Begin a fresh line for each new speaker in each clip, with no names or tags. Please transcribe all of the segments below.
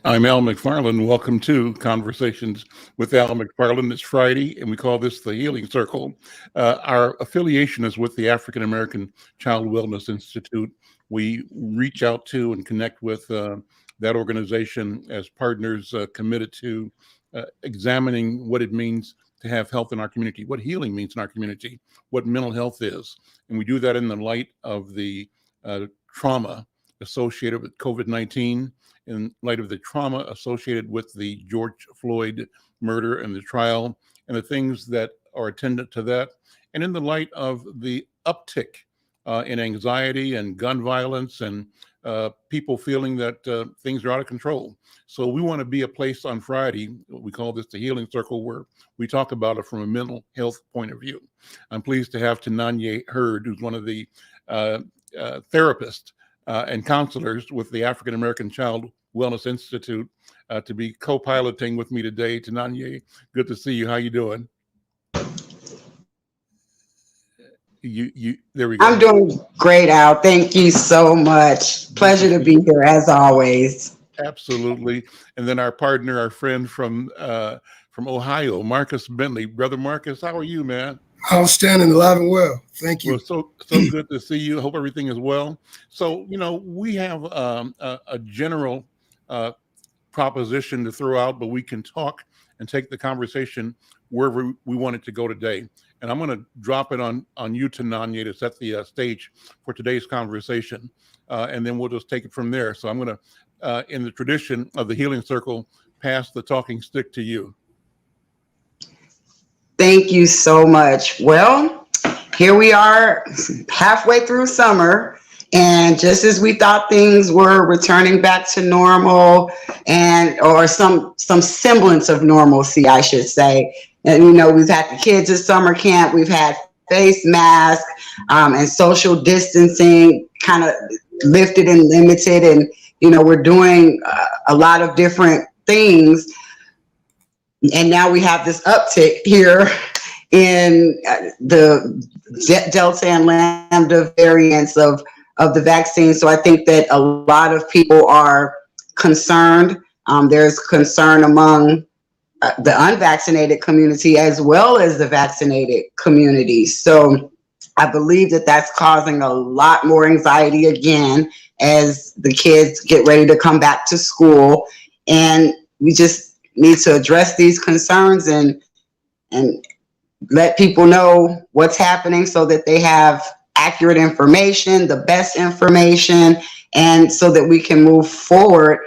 I'm Al McFarlane. Welcome to Conversations with Al McFarlane. It's Friday, and we call this the Healing Circle. Our affiliation is with the African American Child Wellness Institute. We reach out to and connect with that organization as partners committed to examining what it means to have health in our community, what healing means in our community, what mental health is. And we do that in the light of the trauma associated with COVID-19, in light of the trauma associated with the George Floyd murder and the trial and the things that are attendant to that, and in the light of the uptick in anxiety and gun violence and people feeling that things are out of control. So we want to be a place on Friday, we call this the Healing Circle, where we talk about it from a mental health point of view. I'm pleased to have Tananye Hurd, who's one of the therapists and counselors with the African American Child Wellness Institute, to be co-piloting with me today. Tananye, good to see you. How you doing? There we go.
I'm doing great, Al. Thank you so much. Pleasure to be here as always.
Absolutely. And then our partner, our friend from Ohio, Marcus Bentley. Brother Marcus, how are you, man?
Outstanding, alive and well. Thank you.
Well, so good to see you. Hope everything is well. So, we have a general proposition to throw out, but we can talk and take the conversation wherever we want it to go today. And I'm going to drop it on you, Tananye, to set the stage for today's conversation. And then we'll just take it from there. So I'm going to, in the tradition of the Healing Circle, pass the talking stick to you.
Thank you so much. Well, here we are halfway through summer. And just as we thought things were returning back to normal or some semblance of normalcy, I should say. And, we've had the kids at summer camp. We've had face masks and social distancing kind of lifted and limited. And, we're doing a lot of different things. And now we have this uptick here in the Delta and Lambda variants of the vaccine. So I think that a lot of people are concerned. There's concern among the unvaccinated community as well as the vaccinated community. So I believe that that's causing a lot more anxiety again as the kids get ready to come back to school. And we just need to address these concerns and let people know what's happening so that they have accurate information, the best information, and so that we can move forward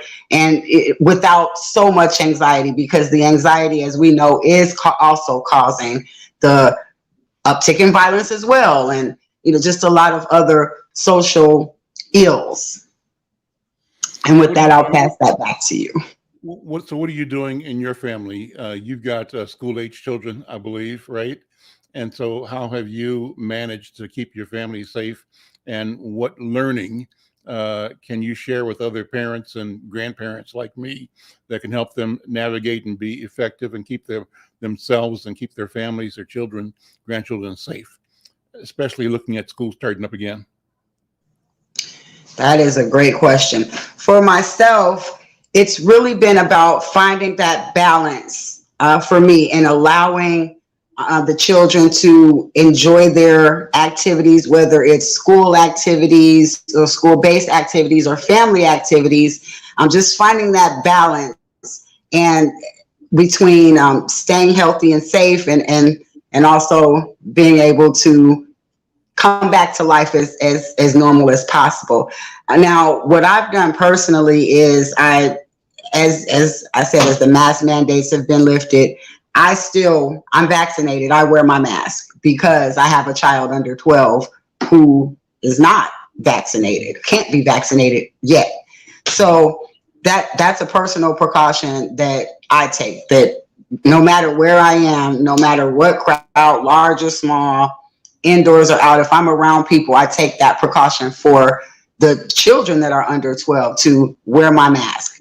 without so much anxiety, because the anxiety, as we know, is also causing the uptick in violence as well, and just a lot of other social ills. And with that, I'll pass that back to you.
So what are you doing in your family? You've got school-age children, I believe, right? And so how have you managed to keep your family safe? And what learning can you share with other parents and grandparents like me that can help them navigate and be effective and keep themselves and keep their families, their children, grandchildren safe, especially looking at school starting up again?
That is a great question. For myself, it's really been about finding that balance for me and allowing the children to enjoy their activities, whether it's school activities or school-based activities or family activities. I'm just finding that balance and between staying healthy and safe and also being able to come back to life as normal as possible. Now, what I've done personally is as I said, as the mask mandates have been lifted, I'm vaccinated. I wear my mask because I have a child under 12 who is not vaccinated, can't be vaccinated yet. So that's a personal precaution that I take, that no matter where I am, no matter what crowd, large or small, indoors or out, if I'm around people, I take that precaution for the children that are under 12 to wear my mask.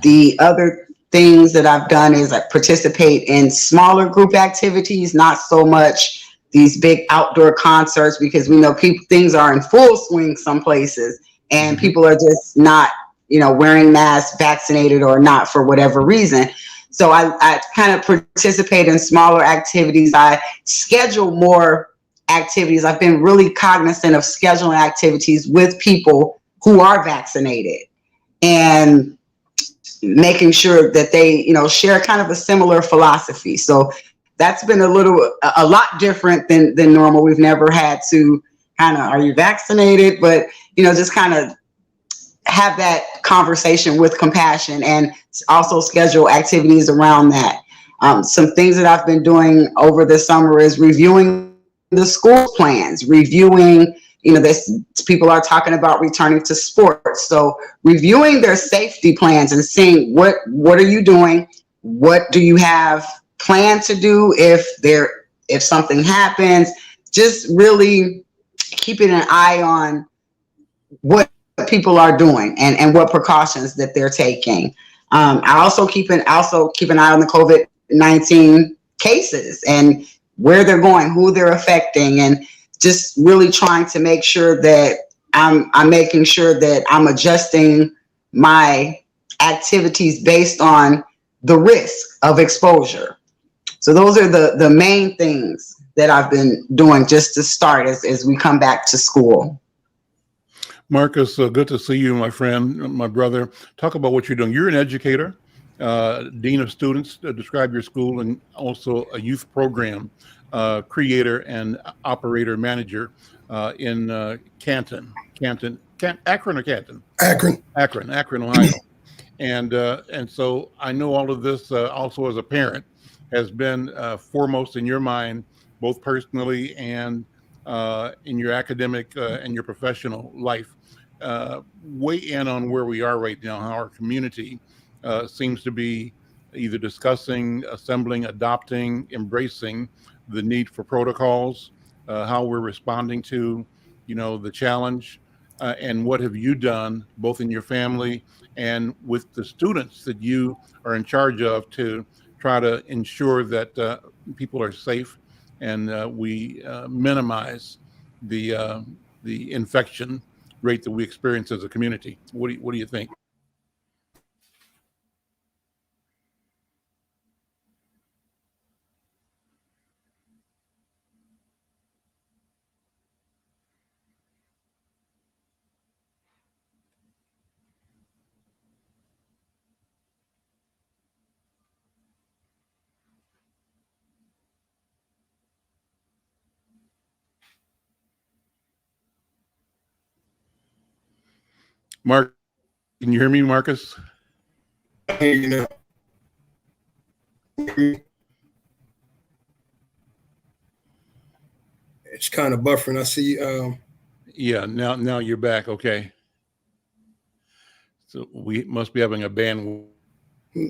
The other things that I've done is I participate in smaller group activities, not so much these big outdoor concerts, because we know things are in full swing some places and people are just not wearing masks, vaccinated or not, for whatever reason. So I kind of participate in smaller activities. I schedule more activities. I've been really cognizant of scheduling activities with people who are vaccinated and making sure that they, share kind of a similar philosophy. So that's been a lot different than normal. We've never had to kind of, are you vaccinated? But, just kind of have that conversation with compassion and also schedule activities around that. Some things that I've been doing over the summer is reviewing the school plans, reviewing, people are talking about returning to sports. So reviewing their safety plans and seeing what are you doing? What do you have planned to do if something happens? Just really keeping an eye on what people are doing and what precautions that they're taking. I also keep an eye on the COVID-19 cases and where they're going, who they're affecting, and just really trying to make sure that I'm making sure that I'm adjusting my activities based on the risk of exposure. So those are the main things that I've been doing just to start as we come back to school.
Marcus, good to see you, my friend, my brother. Talk about what you're doing. You're an educator, dean of students. Describe your school, and also a youth program creator and operator manager in Akron or Canton? Akron, Ohio. And so I know all of this also as a parent has been foremost in your mind, both personally and in your academic and your professional life. Weigh in on where we are right now, how our community seems to be either discussing, assembling, adopting, embracing the need for protocols, how we're responding to, the challenge, and what have you done both in your family and with the students that you are in charge of to try to ensure that people are safe and we minimize the infection rate that we experience as a community. What do you think? Mark, can you hear me, Marcus?
It's kind of buffering. I see.
Yeah, now you're back. Okay. So we must be having a band.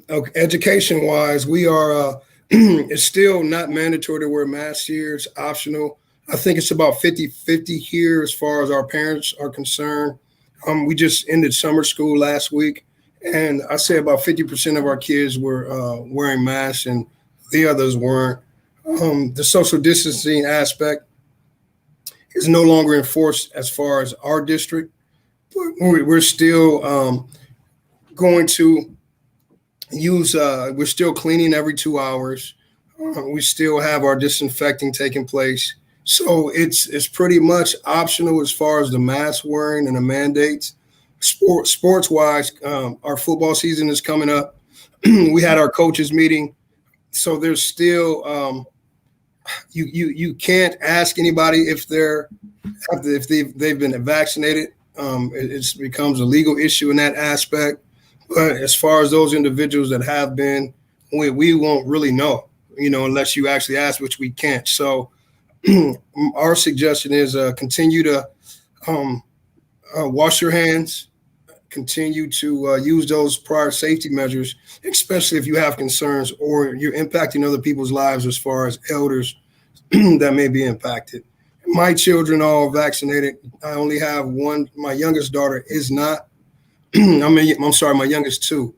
Okay, education wise, we are. It's still not mandatory to wear masks here. It's optional. I think it's about 50-50 here as far as our parents are concerned. We just ended summer school last week, and I say about 50% of our kids were wearing masks, and the others weren't. The social distancing aspect is no longer enforced as far as our district, but we're still going to use, we're still cleaning every 2 hours. We still have our disinfecting taking place. So it's pretty much optional as far as the mask wearing and the mandates. Sports wise, our football season is coming up. We had our coaches meeting. So there's still, you can't ask anybody if they've been vaccinated. It becomes a legal issue in that aspect. But as far as those individuals that have been, we won't really know, unless you actually ask, which we can't. So our suggestion is continue to wash your hands, continue to use those prior safety measures, especially if you have concerns or you're impacting other people's lives as far as elders that may be impacted. My children are all vaccinated. I only have one. My youngest daughter is not. I'm sorry, my youngest two.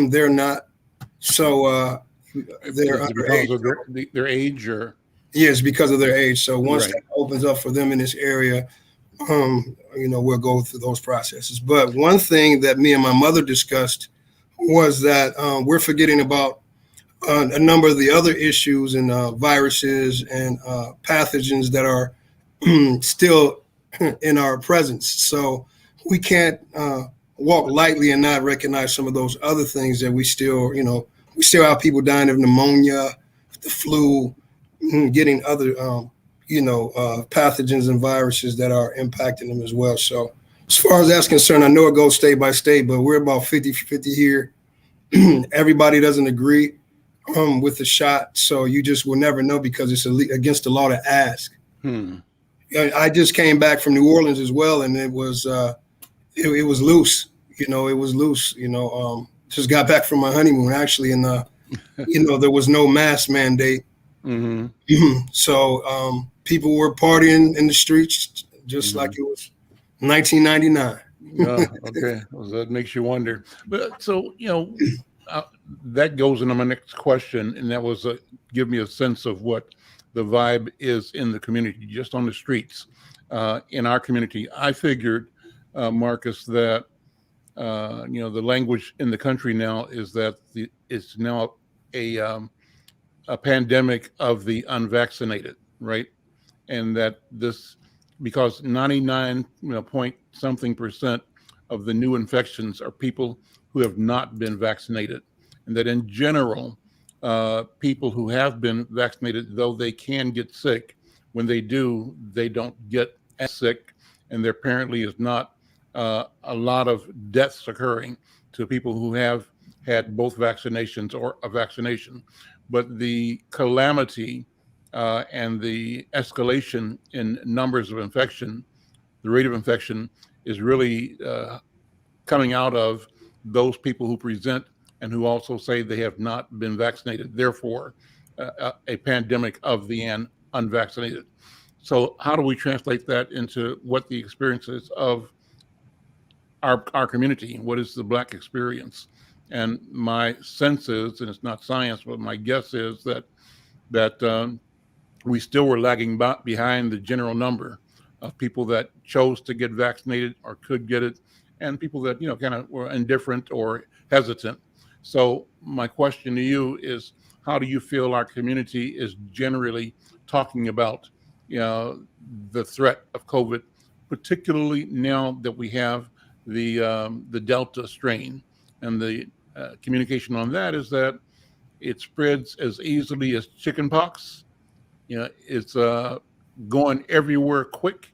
They're not. So they're
because of their age, or
yes, because of their age. So once that opens up for them in this area, we'll go through those processes. But one thing that me and my mother discussed was that we're forgetting about a number of the other issues and viruses and pathogens that are still in our presence. So we can't walk lightly and not recognize some of those other things that we still have people dying of pneumonia, the flu, getting other, pathogens and viruses that are impacting them as well. So as far as that's concerned, I know it goes state by state, but we're about 50-50 here. Everybody doesn't agree with the shot. So you just will never know because it's against the law to ask. I just came back from New Orleans as well, and it was loose. It was loose. Just got back from my honeymoon actually, and there was no mask mandate. So people were partying in the streets just like it was 1999.
Okay, well, that makes you wonder. But so that goes into my next question, and that was give me a sense of what the vibe is in the community, just on the streets. In our community, I figured, Marcus, that the language in the country now is that it's now a pandemic of the unvaccinated, right? And that because 99 point something percent of the new infections are people who have not been vaccinated, and that in general, people who have been vaccinated, though they can get sick, when they do, they don't get as sick, and there apparently is not a lot of deaths occurring to people who have had both vaccinations or a vaccination. But the calamity and the escalation in numbers of infection, the rate of infection is really coming out of those people who present and who also say they have not been vaccinated. Therefore, a pandemic of the unvaccinated. So how do we translate that into what the experience is of our community? What is the Black experience? And my sense is, and it's not science, but my guess is that we still were lagging behind the general number of people that chose to get vaccinated or could get it, and people that kind of were indifferent or hesitant. So my question to you is, how do you feel our community is generally talking about the threat of COVID, particularly now that we have the Delta strain? And the communication on that is that it spreads as easily as chickenpox. It's going everywhere quick,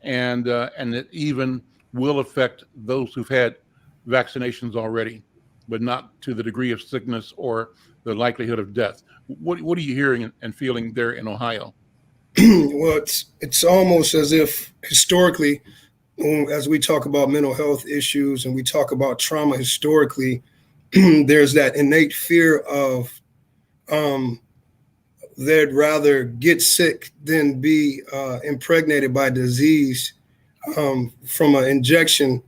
and it even will affect those who've had vaccinations already, but not to the degree of sickness or the likelihood of death. What are you hearing and feeling there in Ohio?
Well, it's almost as if historically, as we talk about mental health issues and we talk about trauma historically, there's that innate fear of they'd rather get sick than be impregnated by disease from an injection,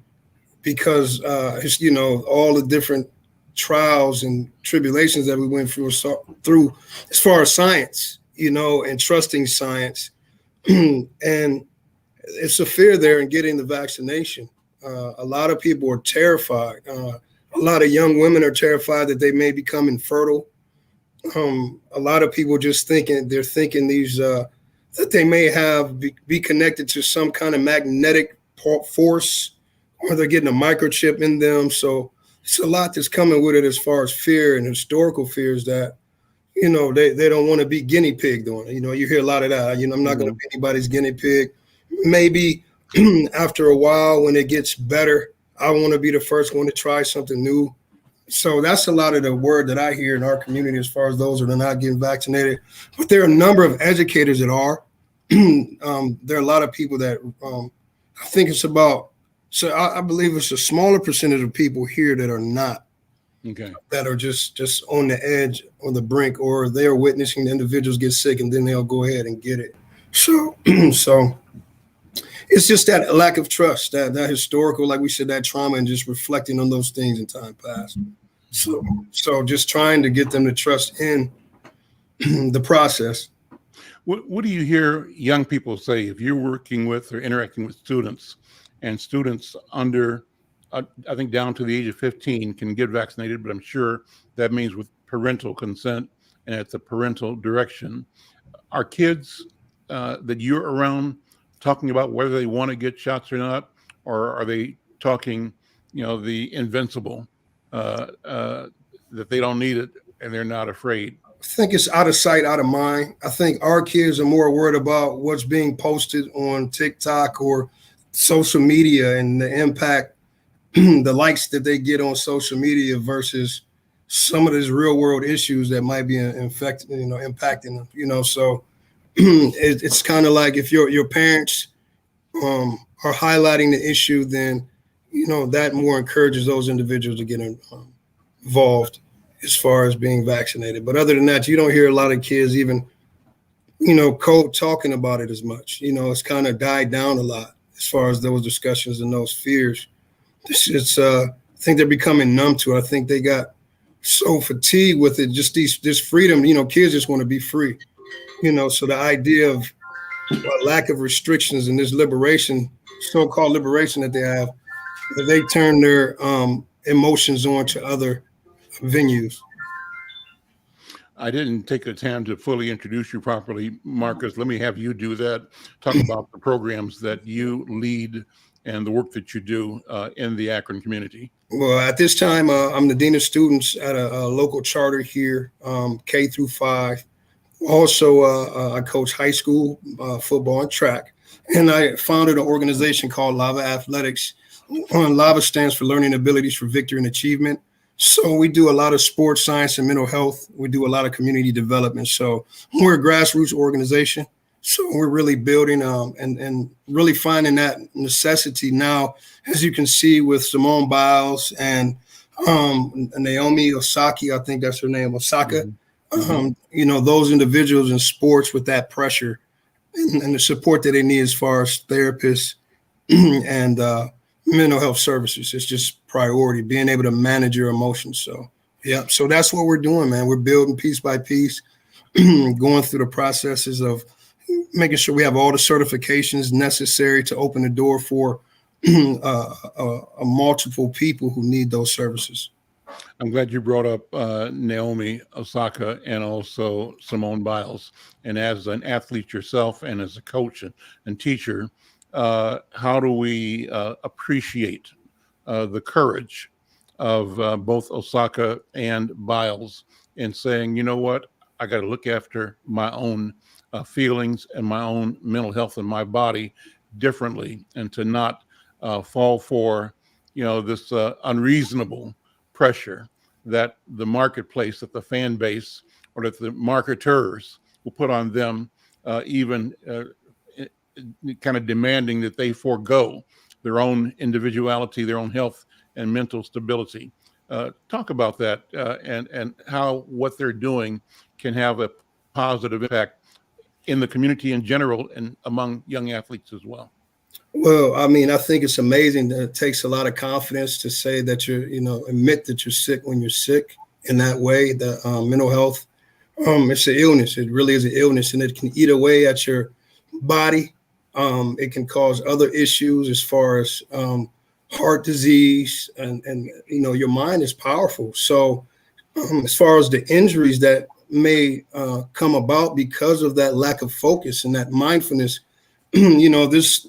because all the different trials and tribulations that we went through as far as science, and trusting science. And it's a fear there in getting the vaccination. A lot of people are terrified. A lot of young women are terrified that they may become infertile. A lot of people just thinking these that they may be connected to some kind of magnetic force, or they're getting a microchip in them. So it's a lot that's coming with it as far as fear and historical fears that, they don't want to be guinea pigged on. You hear a lot of that. I'm not going to be anybody's guinea pig. Maybe after a while, when it gets better, I want to be the first one to try something new. So that's a lot of the word that I hear in our community as far as those that are not getting vaccinated. But there are a number of educators that are. There are a lot of people that I think it's about. So I believe it's a smaller percentage of people here that are not. Okay. That are just on the edge, on the brink, or they are witnessing the individuals get sick and then they'll go ahead and get it. So it's just that lack of trust, that historical, like we said, that trauma, and just reflecting on those things in time past. So just trying to get them to trust in the process.
What do you hear young people say if you're working with or interacting with students, and students under, I think down to the age of 15 can get vaccinated, but I'm sure that means with parental consent and at the parental direction. Are kids that you're around talking about whether they want to get shots or not, or are they talking, the invincible, that they don't need it and they're not afraid?
I think it's out of sight, out of mind. I think our kids are more worried about what's being posted on TikTok or social media and the impact, the likes that they get on social media versus some of these real world issues that might be impacting them. So it's kind of like if your parents are highlighting the issue, then that more encourages those individuals to get involved as far as being vaccinated. But other than that, you don't hear a lot of kids even, code talking about it as much. It's kind of died down a lot as far as those discussions and those fears. I think they're becoming numb to it. I think they got so fatigued with it, just this freedom. Kids just want to be free. So the idea of a lack of restrictions and this liberation, so-called liberation that they have, that they turn their emotions on to other venues.
I didn't take the time to fully introduce you properly, Marcus. Let me have you do that. Talk about the programs that you lead and the work that you do in the Akron community.
Well, at this time, I'm the Dean of Students at a local charter here, K through 5. Also, I coach high school football and track. And I founded an organization called Lava Athletics. Lava stands for Learning Abilities for Victory and Achievement. So we do a lot of sports science and mental health. We do a lot of community development. So we're a grassroots organization. So we're really building and really finding that necessity now, as you can see with Simone Biles and Naomi Osaka, I think that's her name, Osaka. Mm-hmm. Those individuals in sports with that pressure and the support that they need as far as therapists and mental health services. It's just priority, being able to manage your emotions. So, yeah, so that's what we're doing, man. We're building piece by piece, going through the processes of making sure we have all the certifications necessary to open the door for multiple people who need those services.
I'm glad you brought up Naomi Osaka and also Simone Biles. And as an athlete yourself and as a coach and teacher, how do we appreciate the courage of both Osaka and Biles in saying, you know what, I got to look after my own feelings and my own mental health and my body differently, and to not fall for, this unreasonable pressure that the marketplace, that the fan base, or that the marketers will put on them, even kind of demanding that they forego their own individuality, their own health and mental stability. Talk about that and how what they're doing can have a positive impact in the community in general and among young athletes as well.
Well, I mean, I think it's amazing that it takes a lot of confidence to say that admit that you're sick when you're sick in that way. The mental health, it's an illness. It really is an illness, and it can eat away at your body. It can cause other issues as far as heart disease, and your mind is powerful. So as far as the injuries that may come about because of that lack of focus and that mindfulness, this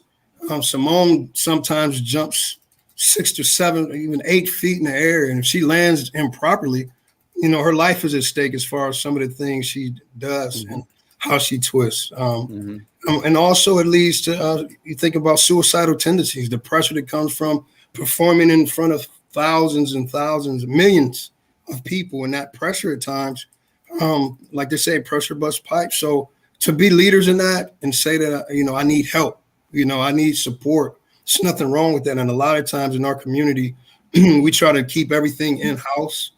Simone sometimes jumps 6 to 7, even 8 feet in the air, and if she lands improperly, her life is at stake as far as some of the things she does and how she twists. And also it leads to, you think about suicidal tendencies, the pressure that comes from performing in front of thousands and thousands, millions of people, and that pressure at times, like they say, pressure busts pipes. So to be leaders in that and say that, I need help, I need support, there's nothing wrong with that. And a lot of times in our community, we try to keep everything in-house,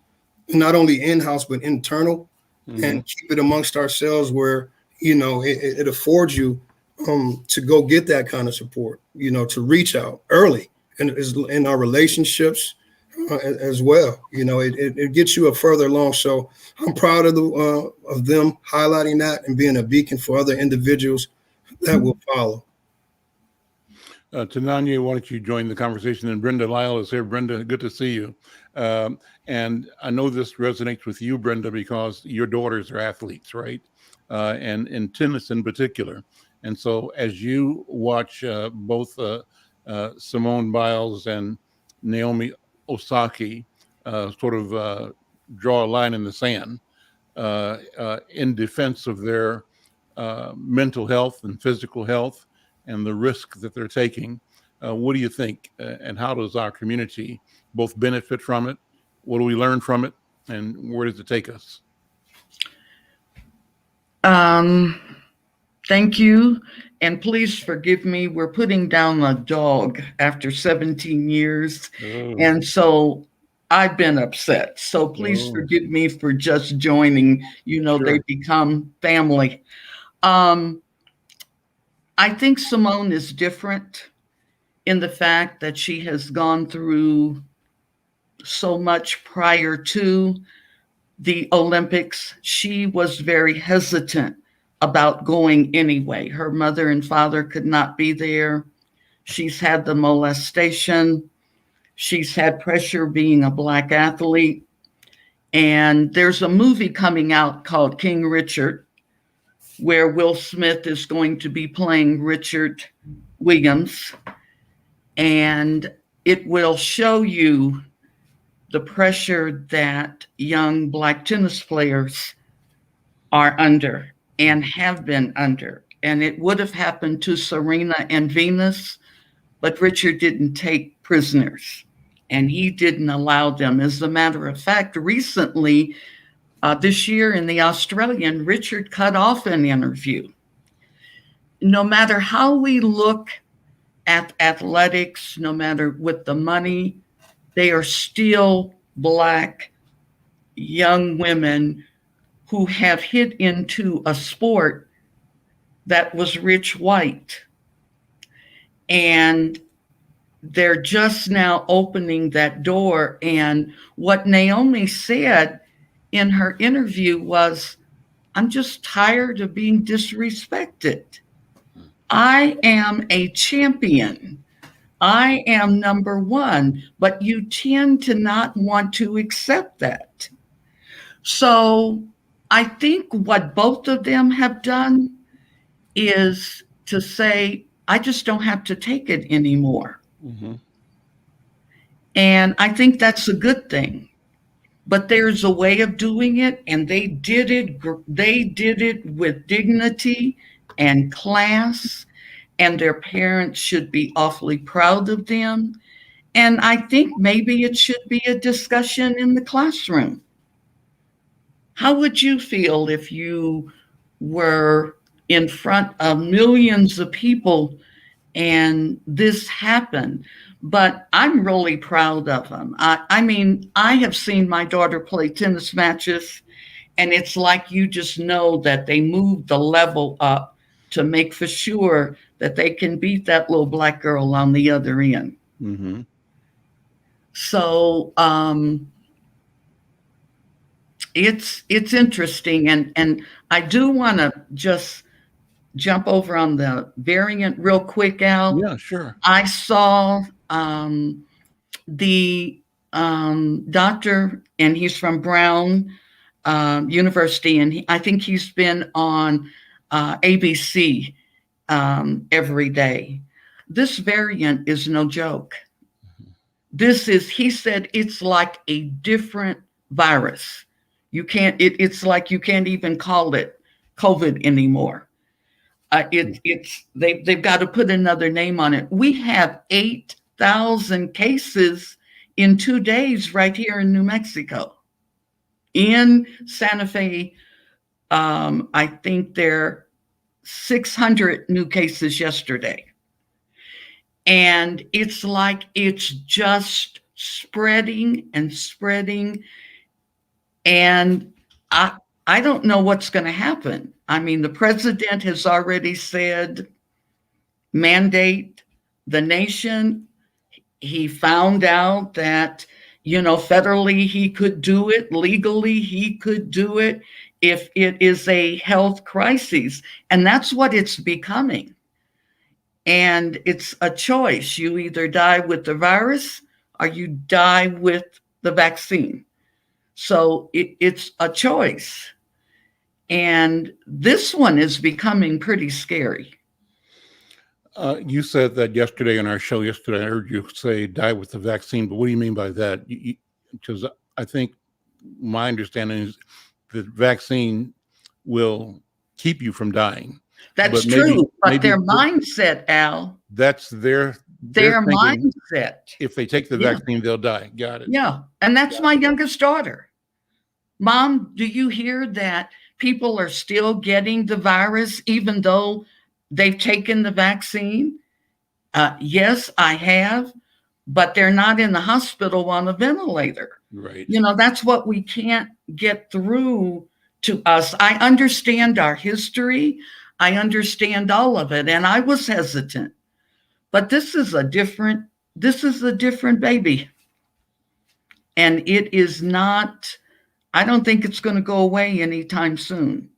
not only in-house, but internal, and keep it amongst ourselves where, it affords you to go get that kind of support, to reach out early in our relationships, as well. It gets you a further along. So I'm proud of them highlighting that and being a beacon for other individuals that will follow.
Tananya, why don't you join the conversation? And Brenda Lyle is here. Brenda, good to see you. And I know this resonates with you, Brenda, because your daughters are athletes, right? And in tennis in particular. And so as you watch both Simone Biles and Naomi Osaka sort of draw a line in the sand in defense of their mental health and physical health and the risk that they're taking. What do you think? And how does our community both benefit from it? What do we learn from it? And where does it take us?
Thank you. And please forgive me. We're putting down a dog after 17 years.
Oh.
And so I've been upset. So please forgive me for just joining. Sure. They become family. I think Simone is different in the fact that she has gone through so much prior to the Olympics. She was very hesitant about going anyway. Her mother and father could not be there. She's had the molestation. She's had pressure being a Black athlete. And there's a movie coming out called King Richard, where Will Smith is going to be playing Richard Williams. And it will show you the pressure that young Black tennis players are under and have been under. And it would have happened to Serena and Venus, but Richard didn't take prisoners and he didn't allow them. As a matter of fact, recently, this year in the Australian, Richard cut off an interview. No matter how we look at athletics, no matter with the money, they are still Black young women who have hit into a sport that was rich white. And they're just now opening that door. And what Naomi said in her interview was, I'm just tired of being disrespected. I am a champion. I am number one, but you tend to not want to accept that. So I think what both of them have done is to say, I just don't have to take it anymore. Mm-hmm. And I think that's a good thing. But there's a way of doing it, and they did it with dignity and class, and their parents should be awfully proud of them. And I think maybe it should be a discussion in the classroom. How would you feel if you were in front of millions of people and this happened? But I'm really proud of them. I mean, I have seen my daughter play tennis matches, and it's like you just know that they moved the level up to make for sure that they can beat that little Black girl on the other end. Mm-hmm. So it's interesting, and I do want to just jump over on the variant real quick, Al.
Yeah, sure.
I saw the doctor, and he's from Brown University, and I think he's been on ABC every day. This variant is no joke. He said it's like a different virus. It's like you can't even call it COVID anymore. They've got to put another name on it. We have 8,000 cases in 2 days right here in New Mexico. In Santa Fe, I think there are 600 new cases yesterday. And it's like it's just spreading and spreading. And I don't know what's going to happen. I mean, the president has already said, mandate the nation. He found out that Federally, he could do it. Legally, he could do it if it is a health crisis. And that's what it's becoming. And it's a choice. You either die with the virus or you die with the vaccine. So it's a choice. And this one is becoming pretty scary.
You said that yesterday on our show yesterday. I heard you say die with the vaccine, but what do you mean by that? Because I think my understanding is the vaccine will keep you from dying.
That's true, but their mindset, Al.
That's their
mindset.
If they take the vaccine, they'll die. Got it.
Yeah, and that's my youngest daughter. Mom, do you hear that people are still getting the virus even though they've taken the vaccine? Yes, I have, but they're not in the hospital on a ventilator.
Right.
That's what we can't get through to us. I understand our history. I understand all of it. And I was hesitant, but this is a different baby. And it is not, I don't think it's going to go away anytime soon.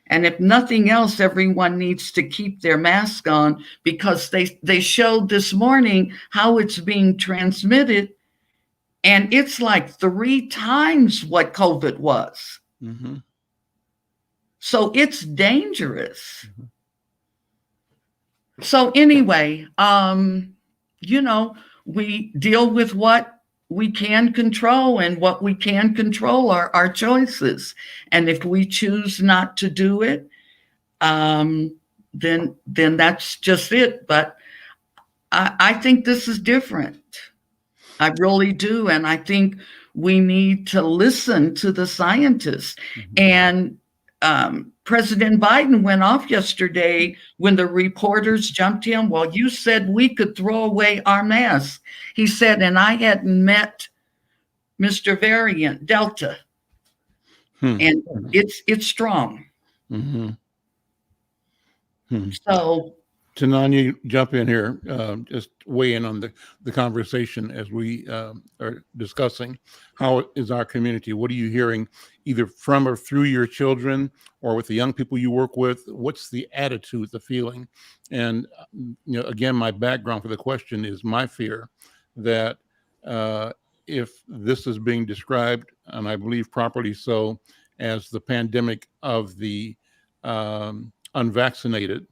And if nothing else, everyone needs to keep their mask on, because they showed this morning how it's being transmitted. And it's like 3 times what COVID was.
Mm-hmm.
So it's dangerous. Mm-hmm. So anyway, we deal with what we can control, and what we can control are our choices. And if we choose not to do it, then that's just it. But I think this is different. I really do. And I think we need to listen to the scientists. Mm-hmm. And President Biden went off yesterday when the reporters jumped him. Well, you said we could throw away our masks. He said, and I hadn't met Mr. Variant Delta. And it's strong.
Mm-hmm.
So
Tananya, jump in here, just weigh in on the conversation as we are discussing. How is our community? What are you hearing either from or through your children or with the young people you work with? What's the attitude, the feeling? And, again, my background for the question is my fear that if this is being described, and I believe properly so, as the pandemic of the unvaccinated,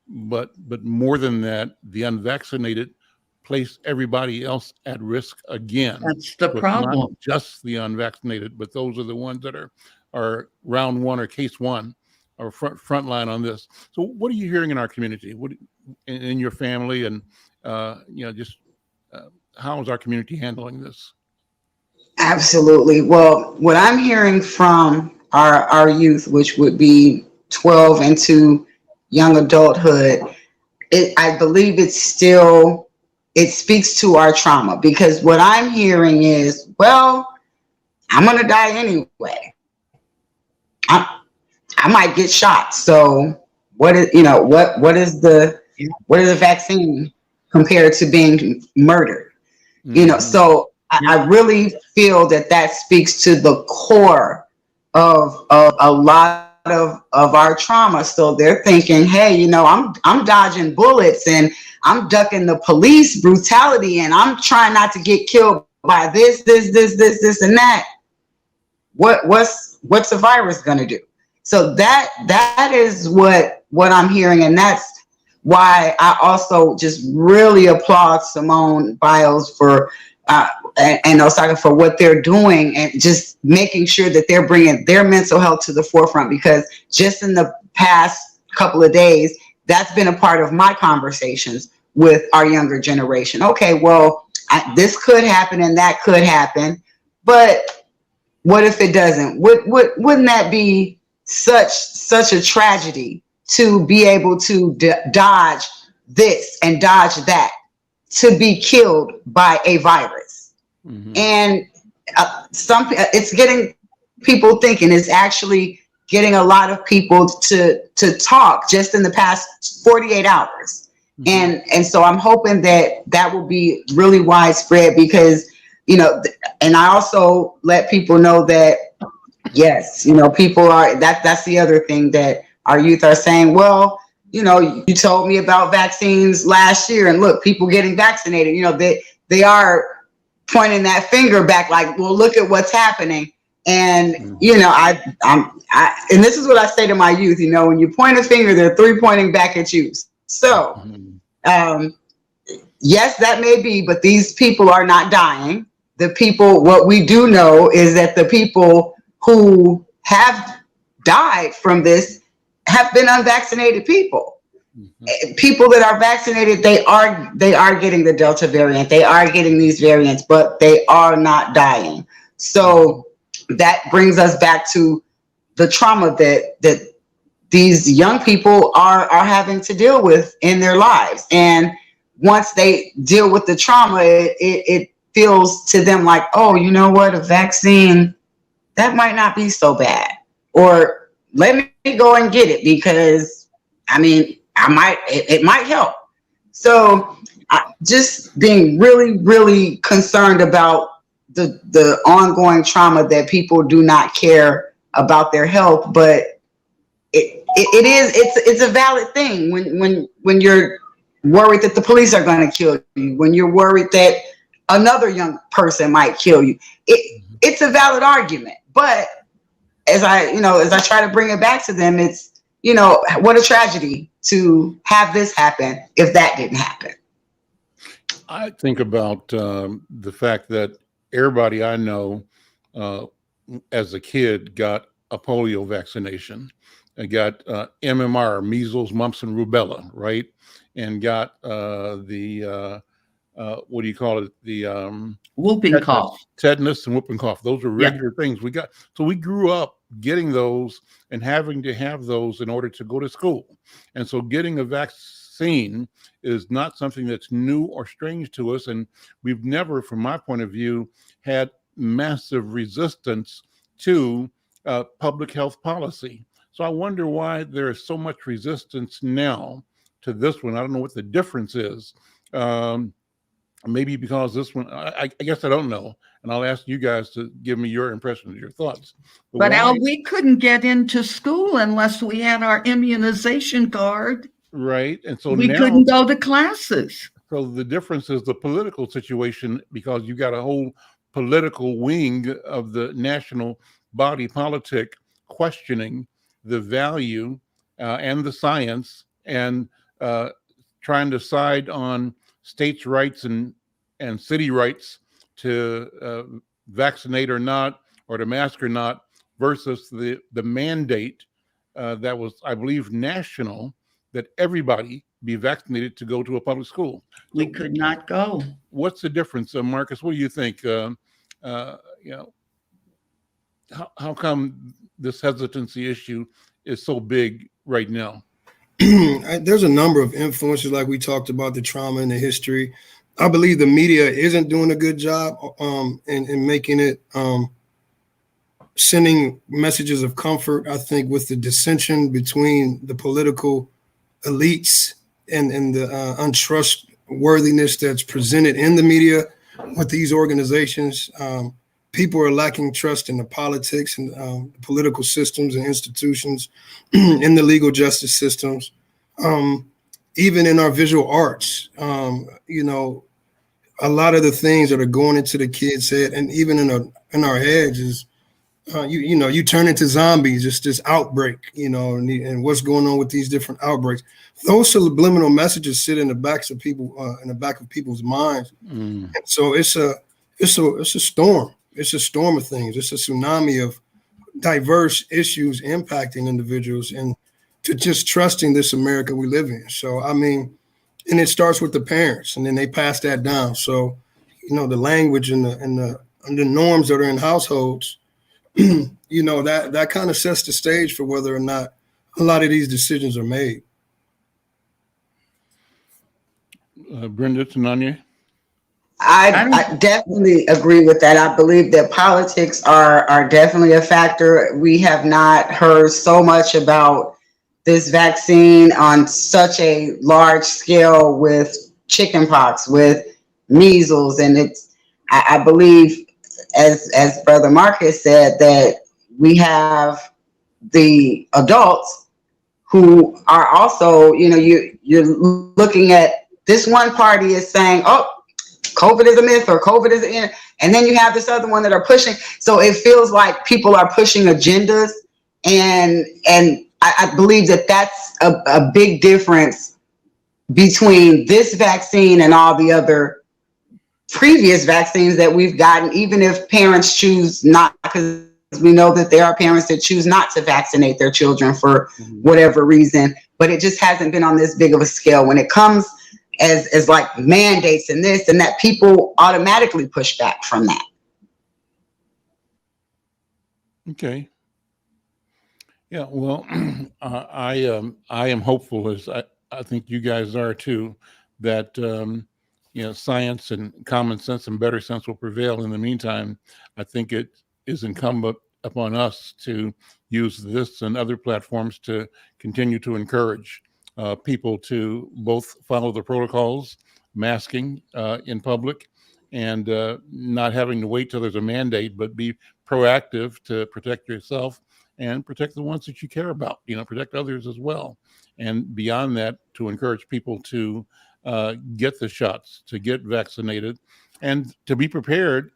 but more than that, the unvaccinated place everybody else at risk again.
That's the problem.
Not just the unvaccinated, but those are the ones that are round one or case one or front line on this. So what are you hearing in our community? What in your family, and how is our community handling this?
Absolutely. Well, what I'm hearing from our youth, which would be 12 into young adulthood, I believe it speaks to our trauma, because what I'm hearing is, well, I'm going to die anyway. I might get shot. So what is the vaccine compared to being murdered?
Mm-hmm.
So I really feel that speaks to the core of a lot of our trauma. So they're thinking, hey, I'm dodging bullets and I'm ducking the police brutality and I'm trying not to get killed by this and that. What's the virus gonna do? So that is what I'm hearing, and that's why I also just really applaud Simone Biles for and Osaka for what they're doing, and just making sure that they're bringing their mental health to the forefront, because just in the past couple of days, that's been a part of my conversations with our younger generation. Okay, well, this could happen and that could happen, but what if it doesn't? Wouldn't that be such a tragedy to be able to dodge this and dodge that, to be killed by a virus? Mm-hmm. And it's getting people thinking. It's actually getting a lot of people to talk just in the past 48 hours. Mm-hmm. And so I'm hoping that will be really widespread, because and I also let people know that, yes, people are, that's the other thing that our youth are saying, well, you told me about vaccines last year, and look, people getting vaccinated, they are pointing that finger back like, well, look at what's happening. And, and this is what I say to my youth, when you point a finger, there are three pointing back at you. So, yes, that may be, but these people are not dying. What we do know is that the people who have died from this have been unvaccinated people. People that are vaccinated, they are getting the Delta variant. They are getting these variants, but they are not dying. So that brings us back to the trauma that these young people are having to deal with in their lives. And once they deal with the trauma, it feels to them like, oh, you know what, a vaccine, that might not be so bad. Or let me go and get it because, it might help. So just being really, really concerned about the ongoing trauma that people do not care about their health, but it's a valid thing when you're worried that the police are going to kill you, when you're worried that another young person might kill you. It's a valid argument, but as I try to bring it back to them, it's, what a tragedy to have this happen if that didn't happen.
I think about the fact that everybody I know as a kid got a polio vaccination. I got MMR, measles, mumps, and rubella, right? And got what do you call it? The
whooping cough.
Tetanus and whooping cough. Those are regular things we got. So we grew up getting those and having to have those in order to go to school. And so getting a vaccine is not something that's new or strange to us. And we've never, from my point of view, had massive resistance to public health policy. So I wonder why there is so much resistance now to this one. I don't know what the difference is. Maybe because this one, I guess I don't know. And I'll ask you guys to give me your impressions, your thoughts.
But Al, we couldn't get into school unless we had our immunization card.
Right. And so
we couldn't go to classes.
So the difference is the political situation, because you got a whole political wing of the national body politic questioning the value and the science and trying to side on states' rights and city rights to vaccinate or not, or to mask or not, versus the mandate that was, I believe, national, that everybody be vaccinated to go to a public school.
We could not go.
What's the difference, Marcus? What do you think? How come this hesitancy issue is so big right now?
There's a number of influences, like we talked about, the trauma and the history. I believe the media isn't doing a good job in making it, sending messages of comfort. I think with the dissension between the political elites and the untrustworthiness that's presented in the media with these organizations, people are lacking trust in the politics and political systems and institutions, in the legal justice systems, even in our visual arts. A lot of the things that are going into the kids' head, and even in our heads, is you turn into zombies. It's this outbreak, and what's going on with these different outbreaks. Those subliminal messages sit in the backs of people, in the back of people's minds. And so it's a storm. It's a storm of things. It's a tsunami of diverse issues impacting individuals, and to just trusting this America we live in. So, and it starts with the parents, and then they pass that down. So, the language and the norms that are in households, that kind of sets the stage for whether or not a lot of these decisions are made.
Brenda, Tananya?
I definitely agree with that. I believe that politics are definitely a factor. We have not heard so much about this vaccine on such a large scale with chickenpox, with measles, and I believe, as Brother Marcus said, that we have the adults who are also, you're looking at this one party is saying, oh, COVID is a myth or COVID is in, and then you have this other one that are pushing. So it feels like people are pushing agendas, and I believe that that's a big difference between this vaccine and all the other previous vaccines that we've gotten, even if parents choose not, because we know that there are parents that choose not to vaccinate their children for whatever reason, but it just hasn't been on this big of a scale. When it comes as like mandates and this and that, people automatically push back from that.
Okay. Yeah, well, I am hopeful, as I think you guys are too, that science and common sense and better sense will prevail. In the meantime, I think it is incumbent upon us to use this and other platforms to continue to encourage people to both follow the protocols, masking in public, and not having to wait till there's a mandate, but be proactive to protect yourself and protect the ones that you care about, protect others as well. And beyond that, to encourage people to get the shots, to get vaccinated, and to be prepared,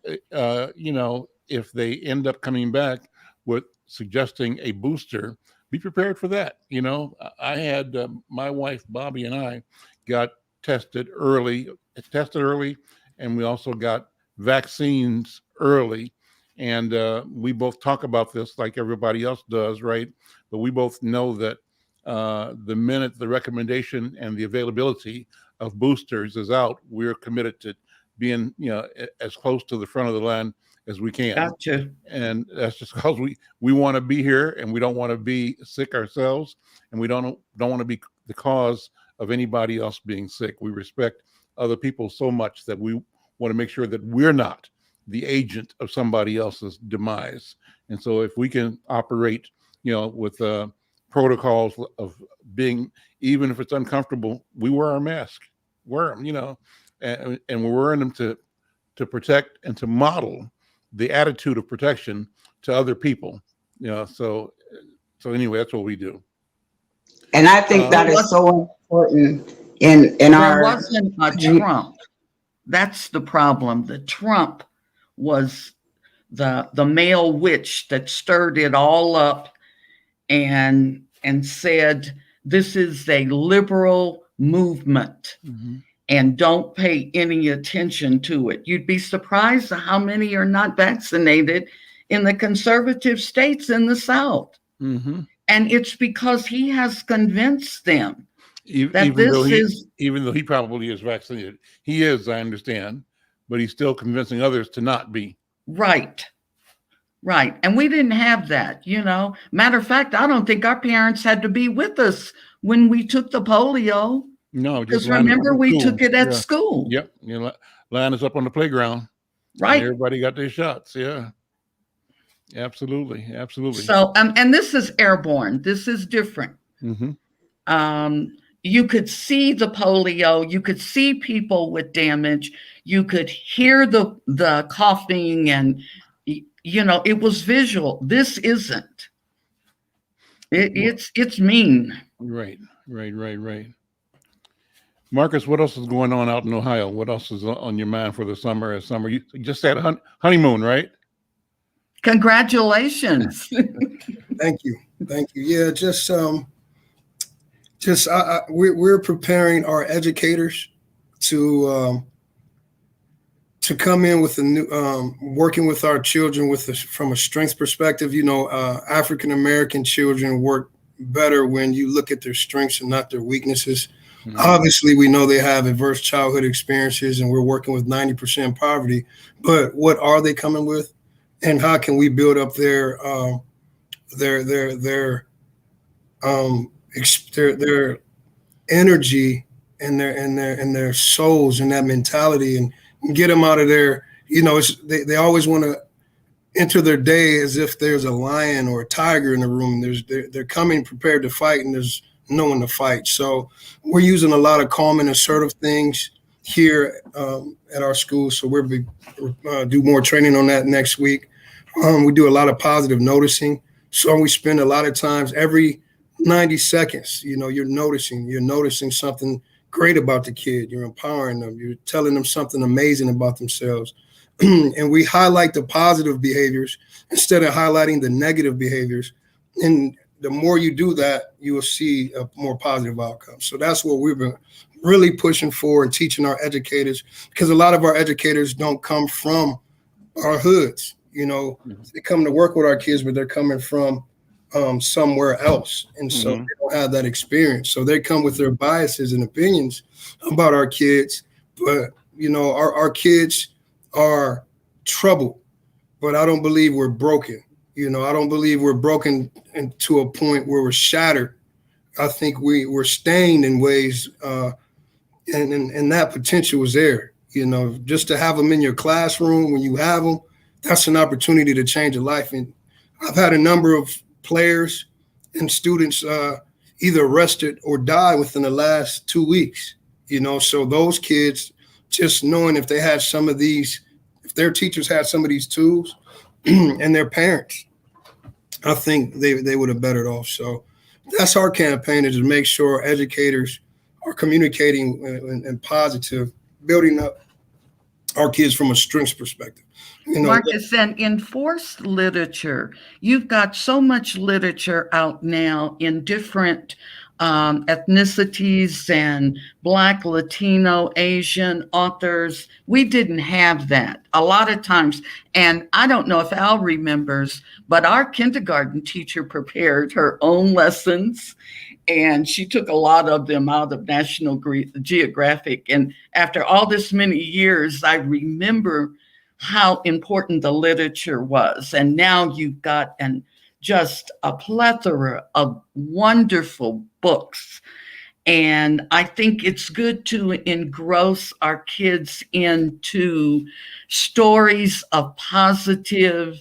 if they end up coming back with suggesting a booster, be prepared for that. I had my wife, Bobby, and I got tested early, and we also got vaccines early. And we both talk about this like everybody else does, right? But we both know that the minute the recommendation and the availability of boosters is out, we're committed to being, as close to the front of the line as we can.
Gotcha.
And that's just because we want to be here, and we don't want to be sick ourselves, and we don't want to be the cause of anybody else being sick. We respect other people so much that we want to make sure that we're not the agent of somebody else's demise. And so if we can operate, with protocols of being, even if it's uncomfortable, we wear our mask, wear them, and we're wearing them to protect and to model the attitude of protection to other people, so anyway, that's what we do.
And I think that is so important in our.
There wasn't a Trump. That's the problem. The Trump was the male witch that stirred it all up and said, this is a liberal movement, and don't pay any attention to it. You'd be surprised at how many are not vaccinated in the conservative states in the South. And it's because he has convinced them that even though he probably is vaccinated, he is, I understand, but he's still convincing others to not be. Right. And we didn't have that, Matter of fact, I don't think our parents had to be with us when we took the polio.
No,
because remember, we took it at school.
Yep. Line us up on the playground.
Right.
Everybody got their shots. Yeah. Absolutely.
So, and this is airborne. This is different. You could see the polio. You could see people with damage. You could hear the coughing, and it was visual. This isn't. It's mean.
Right. Marcus, what else is going on out in Ohio? What else is on your mind for the summer? You just had a honeymoon, right?
Congratulations.
Thank you. Yeah, we're preparing our educators to come in with a new, working with our children from a strengths perspective. African American children work better when you look at their strengths and not their weaknesses. Obviously, we know they have adverse childhood experiences, and we're working with 90% poverty. But what are they coming with, and how can we build up their energy and their souls and that mentality, and get them out of there? They always want to enter their day as if there's a lion or a tiger in the room. They're coming prepared to fight, and there's no one to fight. So we're using a lot of calm and assertive things here at our school. So we'll do more training on that next week. We do a lot of positive noticing. So we spend a lot of times every 90 seconds, you're noticing something great about the kid. You're empowering them. You're telling them something amazing about themselves. And we highlight the positive behaviors instead of highlighting the negative behaviors. And the more you do that, you will see a more positive outcome. So that's what we've been really pushing for and teaching our educators, because a lot of our educators don't come from our hoods. They come to work with our kids, but they're coming from somewhere else. And so they don't have that experience. So they come with their biases and opinions about our kids. But, our kids are troubled, but I don't believe we're broken. I don't believe we're broken to a point where we're shattered. I think we're stained in ways, and that potential is there. Just to have them in your classroom when you have them, that's an opportunity to change a life. And I've had a number of players and students either arrested or die within the last 2 weeks. So those kids, just knowing if they had some of these, if their teachers had some of these tools and their parents, I think they would have bettered off. So that's our campaign, is to make sure educators are communicating and positive, building up our kids from a strengths perspective.
Marcus, and enforced literature. You've got so much literature out now in different ethnicities and Black, Latino, Asian authors. We didn't have that a lot of times. And I don't know if Al remembers, but our kindergarten teacher prepared her own lessons, and she took a lot of them out of National Geographic. And after all this many years, I remember how important the literature was. And now you've got just a plethora of wonderful books. And I think it's good to engross our kids into stories of positive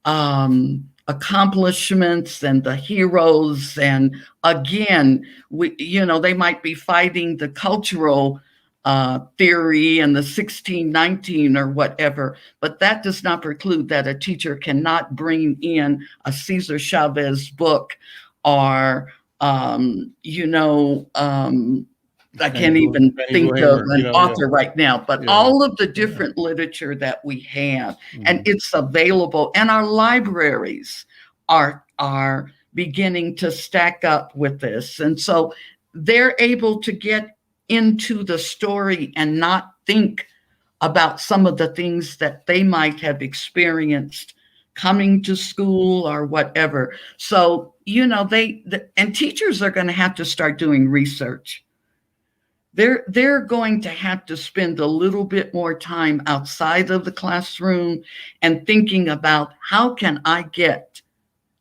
accomplishments and the heroes. And again, they might be fighting the cultural theory and the 1619 or whatever, but that does not preclude that a teacher cannot bring in a Cesar Chavez book or, I can't even think of an author right now, but all of the different literature that we have, and it's available, and our libraries are beginning to stack up with this. And so they're able to get into the story and not think about some of the things that they might have experienced coming to school or whatever. So, and teachers are going to have to start doing research. They're going to have to spend a little bit more time outside of the classroom and thinking about, how can I get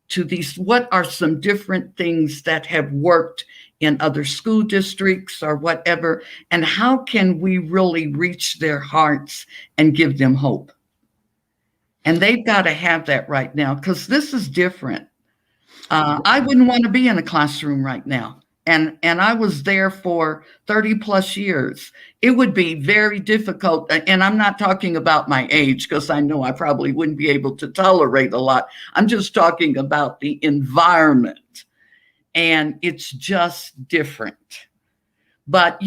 to these, what are some different things that have worked in other school districts or whatever, and how can we really reach their hearts and give them hope? And they've got to have that right now, because this is different. I wouldn't want to be in a classroom right now. And I was there for 30 plus years. It would be very difficult. And I'm not talking about my age, because I know I probably wouldn't be able to tolerate a lot. I'm just talking about the environment. And it's just different. But,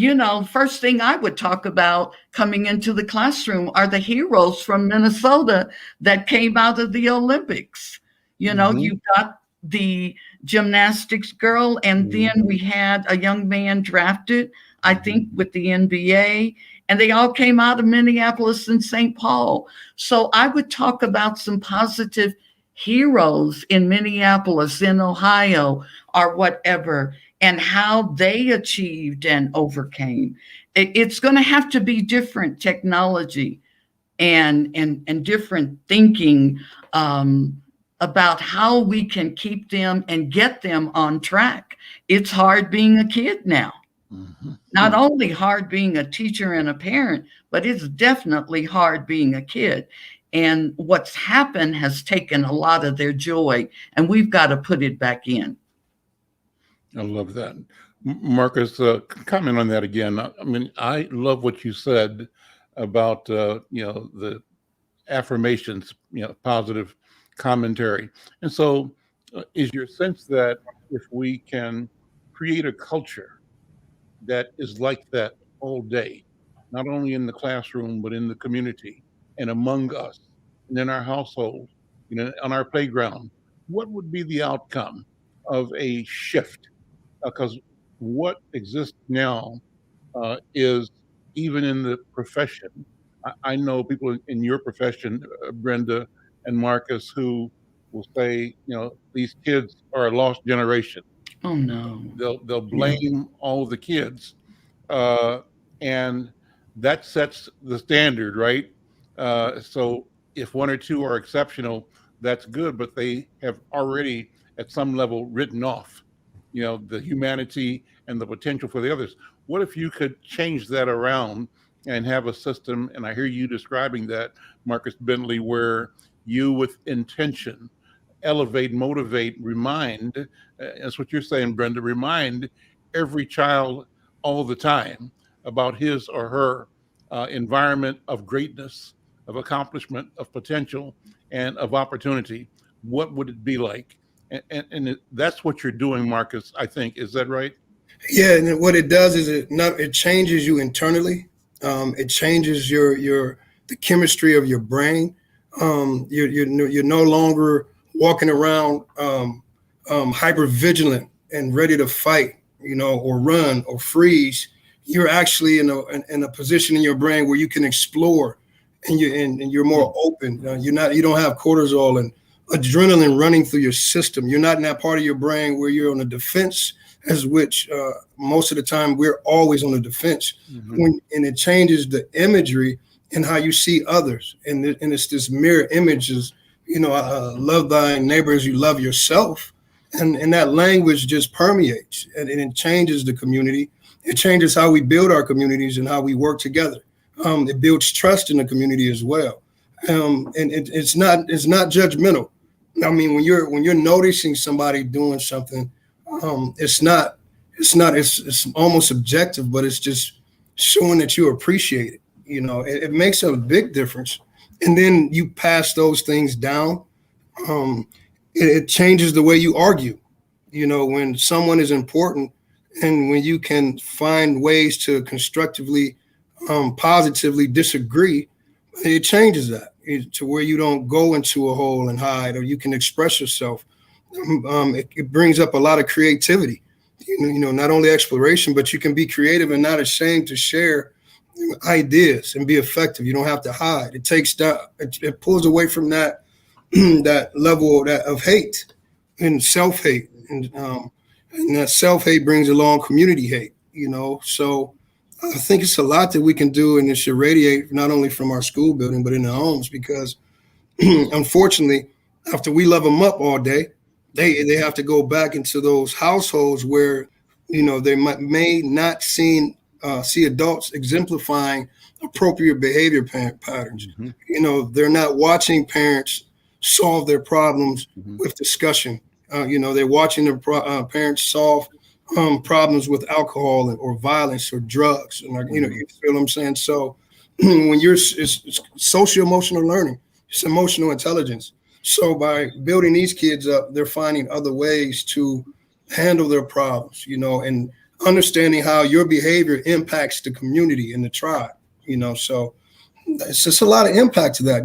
first thing I would talk about coming into the classroom are the heroes from Minnesota that came out of the Olympics. You've got the gymnastics girl, and then we had a young man drafted, I think, with the NBA, and they all came out of Minneapolis and St. Paul. So I would talk about some positive heroes in Minneapolis, in Ohio, or whatever, and how they achieved and overcame. It's going to have to be different technology and different thinking about how we can keep them and get them on track. It's hard being a kid now. Not only hard being a teacher and a parent, but it's definitely hard being a kid. And what's happened has taken a lot of their joy, and we've got to put it back in.
I love that. Marcus, comment on that again. I mean, I love what you said about, the affirmations, positive commentary. And so, is your sense that if we can create a culture that is like that all day, not only in the classroom, but in the community and among us and in our household, on our playground, what would be the outcome of a shift? Because what exists now is even in the profession. I know people in your profession, Brenda and Marcus, who will say, these kids are a lost generation.
Oh no.
They'll
Yeah.
blame all the kids, uh, and that sets the standard, right? So if one or two are exceptional, that's good, but they have already, at some level, written off, the humanity and the potential for the others. What if you could change that around and have a system? And I hear you describing that, Marcus Bentley, where you, with intention, elevate, motivate, remind. That's what you're saying, Brenda. Remind every child all the time about his or her environment of greatness, of accomplishment, of potential, and of opportunity. What would it be like? That's what you're doing, Marcus, I think. Is that right?
Yeah, and what it does is it changes you internally. It changes your the chemistry of your brain. You're no longer walking around hyper vigilant and ready to fight, or run or freeze. You're actually in a position in your brain where you can explore, and you're more open. You don't have cortisol and adrenaline running through your system. You're not in that part of your brain where you're on the defense, as which most of the time we're always on the defense.
Mm-hmm.
And it changes the imagery and how you see others. And it's this mirror images, love thy neighbor as you love yourself. And that language just permeates, and it changes the community. It changes how we build our communities and how we work together. It builds trust in the community as well. And it's not judgmental. I mean, when you're noticing somebody doing something, it's almost subjective, but it's just showing that you appreciate it. It makes a big difference. And then you pass those things down. It changes the way you argue. When someone is important, and when you can find ways to constructively, positively disagree, it changes that to where you don't go into a hole and hide, or you can express yourself. It brings up a lot of creativity, not only exploration, but you can be creative and not ashamed to share ideas and be effective. You don't have to hide. It pulls away from that that level of hate and self-hate, and that self-hate brings along community hate. So I think it's a lot that we can do, and it should radiate not only from our school building but in the homes, because unfortunately, after we love them up all day, they have to go back into those households where they may not see adults exemplifying appropriate behavior patterns.
Mm-hmm.
They're not watching parents solve their problems
Mm-hmm.
with discussion. They're watching their parents solve problems with alcohol or violence or drugs. And you feel what I'm saying? So when it's socio-emotional learning, it's emotional intelligence. So by building these kids up, they're finding other ways to handle their problems, and understanding how your behavior impacts the community and the tribe, so it's just a lot of impact to that.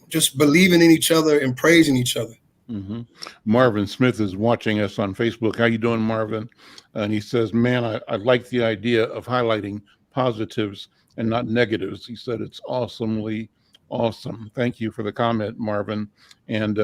Just believing in each other and praising each other.
Mm-hmm. Marvin Smith is watching us on Facebook. How you doing, Marvin? And he says, man, I like the idea of highlighting positives and not negatives. He said it's awesomely awesome. Thank you for the comment, Marvin. And,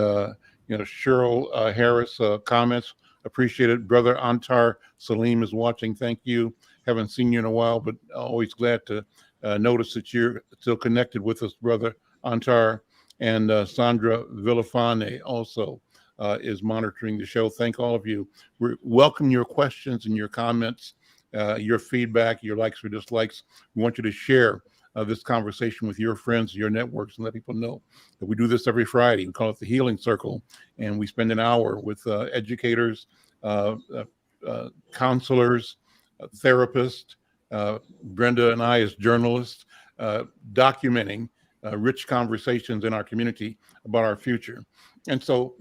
Cheryl Harris comments, appreciate it. Brother Antar Salim is watching. Thank you. Haven't seen you in a while, but always glad to notice that you're still connected with us, Brother Antar. And Sandra Villafane also is monitoring the show. Thank all of you. We welcome your questions and your comments, your feedback, your likes or dislikes. We want you to share this conversation with your friends, your networks, and let people know that we do this every Friday. We call it the Healing Circle, and we spend an hour with educators, counselors, therapists, Brenda and I as journalists, documenting rich conversations in our community about our future. And so,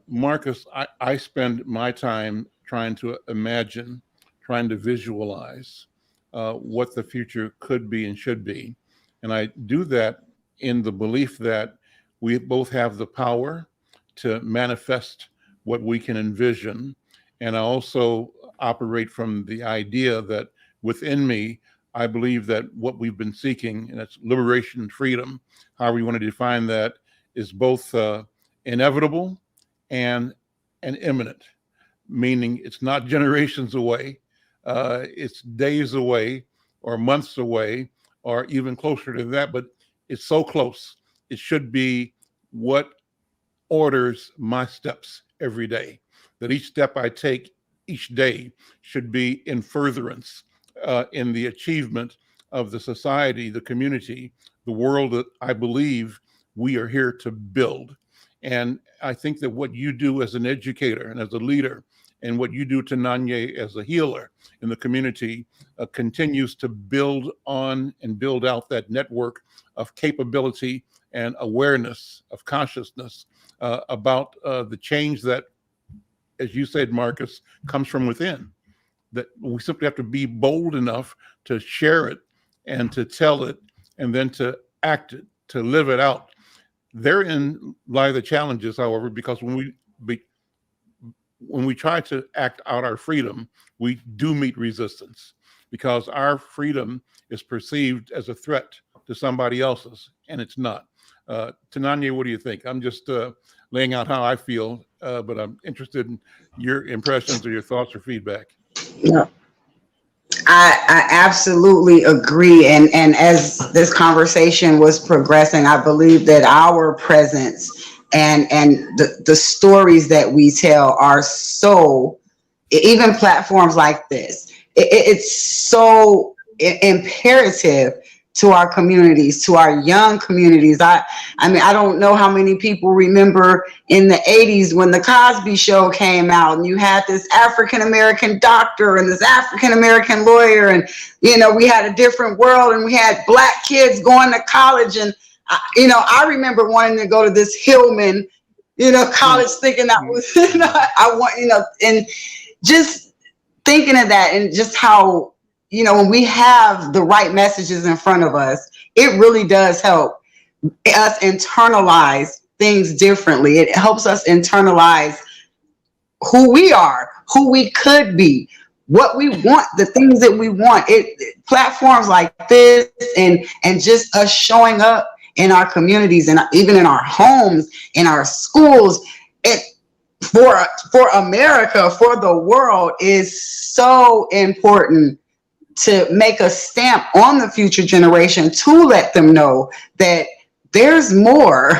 Marcus, I spend my time trying to imagine, trying to visualize what the future could be and should be. And I do that in the belief that we both have the power to manifest what we can envision. And I also operate from the idea that within me, I believe that what we've been seeking, and that's liberation and freedom, however you want to define that, is both inevitable and imminent, meaning it's not generations away, it's days away or months away or even closer to that, but it's so close. It should be what orders my steps every day, that each step I take each day should be in furtherance, in the achievement of the society, the community, the world that I believe we are here to build. And I think that what you do as an educator and as a leader, and what you do, Tinanye, as a healer in the community, continues to build on and build out that network of capability and awareness, of consciousness about the change that, as you said, Marcus, comes from within. That we simply have to be bold enough to share it and to tell it and then to act it, to live it out. Therein lie the challenges, however, because when we try to act out our freedom, we do meet resistance because our freedom is perceived as a threat to somebody else's, and it's not. Tinanye, what do you think? I'm just laying out how I feel, but I'm interested in your impressions or your thoughts or feedback.
Yeah. I absolutely agree. And as this conversation was progressing, I believe that our presence and the stories that we tell are so, even platforms like this, it's so imperative to our communities, to our young communities. I mean, I don't know how many people remember in the 80s when the Cosby Show came out and you had this African-American doctor and this African-American lawyer, and, we had a different world, and we had Black kids going to college. And, I remember wanting to go to this Hillman, college, thinking that was, I want, and just thinking of that, and just how, when we have the right messages in front of us, it really does help us internalize things differently. It helps us internalize who we are, who we could be, what we want, the things that we want. Platforms like this and just us showing up in our communities and even in our homes, in our schools, for America, for the world, is so important to make a stamp on the future generation, to let them know that there's more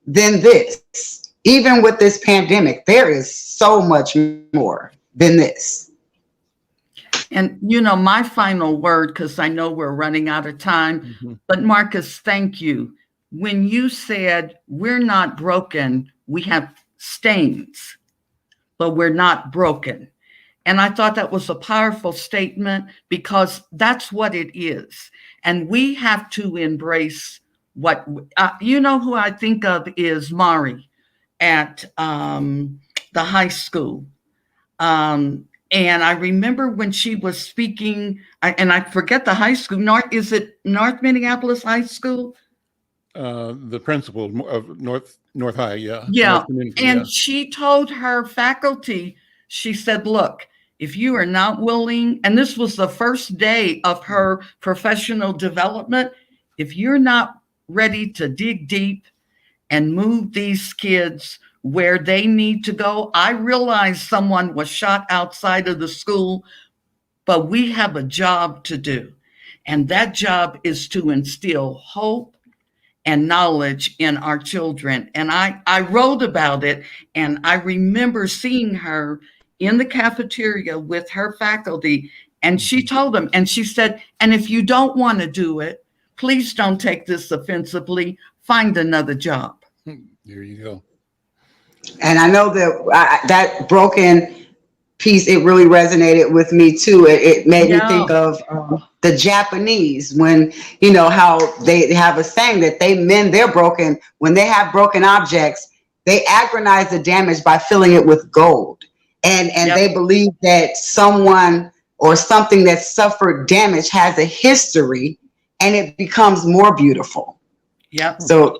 than this. Even with this pandemic, there is so much more than this.
And, my final word, because I know we're running out of time, but Marcus, thank you. When you said we're not broken, we have stains, but we're not broken. And I thought that was a powerful statement, because that's what it is. And we have to embrace what, who I think of is Mari at the high school. And I remember when she was speaking, and I forget the high school, is it North Minneapolis High School?
The principal of North High, yeah.
Yeah, and she told her faculty, she said, look, if you are not willing, and this was the first day of her professional development, if you're not ready to dig deep and move these kids where they need to go. I realize someone was shot outside of the school, but we have a job to do. And that job is to instill hope and knowledge in our children. And I wrote about it, and I remember seeing her in the cafeteria with her faculty, and she told them, and she said, and if you don't want to do it, please don't take this offensively, find another job.
There you go.
And I know that that broken piece, it really resonated with me too. It made me
Yeah.
think of the Japanese, when, how they have a saying that they mend their broken, when they have broken objects, they agonize the damage by filling it with gold. And
Yep.
they believe that someone or something that suffered damage has a history, and it becomes more beautiful.
Yep.
So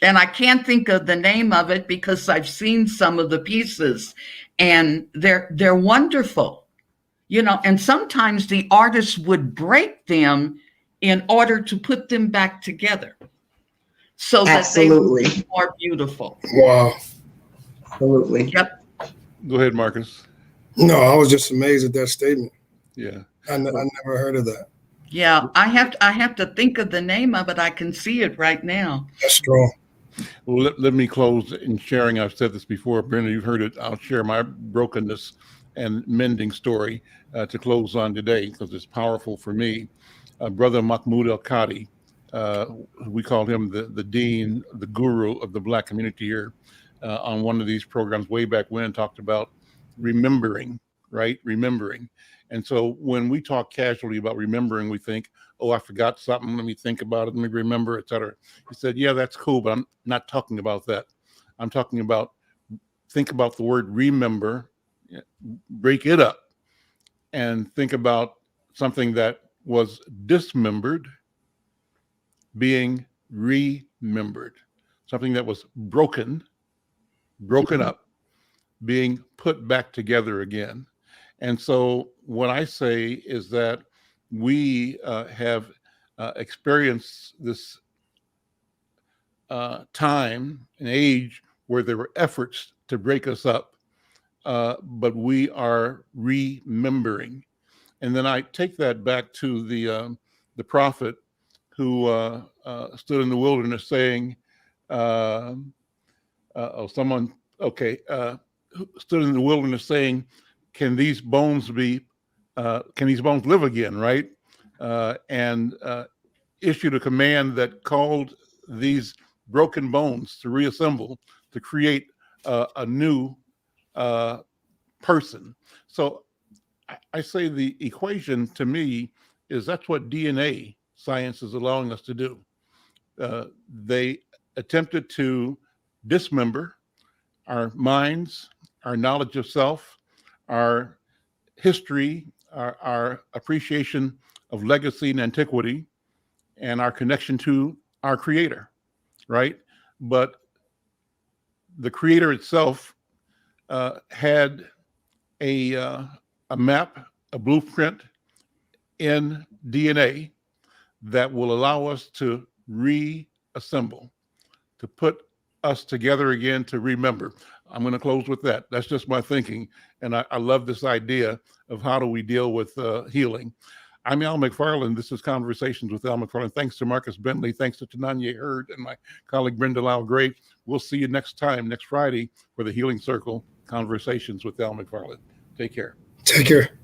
And I can't think of the name of it because I've seen some of the pieces, and they're wonderful, and sometimes the artist would break them in order to put them back together so that they would
absolutely,
be more beautiful.
Wow.
absolutely.
Yep.
Go ahead, Marcus.
No, I was just amazed at that statement.
Yeah.
I never heard of that.
Yeah, I have to think of the name of it. I can see it right now.
That's strong.
Well, let me close in sharing. I've said this before, Brenda, you've heard it. I'll share my brokenness and mending story to close on today, because it's powerful for me. Brother Mahmoud El-Kadi, we called him the dean, the guru of the Black community here, on one of these programs way back when, talked about remembering, right? Remembering. And so when we talk casually about remembering, we think, oh, I forgot something, let me think about it, let me remember, et cetera. He said, yeah, that's cool, but I'm not talking about that. I'm talking about, think about the word remember, break it up, and think about something that was dismembered being remembered, something that was broken up, being put back together again. And so what I say is that we have experienced this time and age where there were efforts to break us up, but we are remembering. And then I take that back to the prophet who stood in the wilderness saying, someone, okay, who stood in the wilderness saying, can these bones live again, right? And issued a command that called these broken bones to reassemble, to create a new person. So I say the equation to me is that's what DNA science is allowing us to do. They attempted to dismember our minds, our knowledge of self, our history, our appreciation of legacy and antiquity, and our connection to our creator, right? But the creator itself had a map, a blueprint in DNA that will allow us to reassemble, to put us together again, to remember. I'm going to close with that. That's just my thinking. And I love this idea of how do we deal with healing. I'm Al McFarlane. This is Conversations with Al McFarlane. Thanks to Marcus Bentley. Thanks to Tananya Hurd and my colleague Brenda Lau Gray. We'll see you next time, next Friday, for the Healing Circle Conversations with Al McFarlane. Take care.
Take care.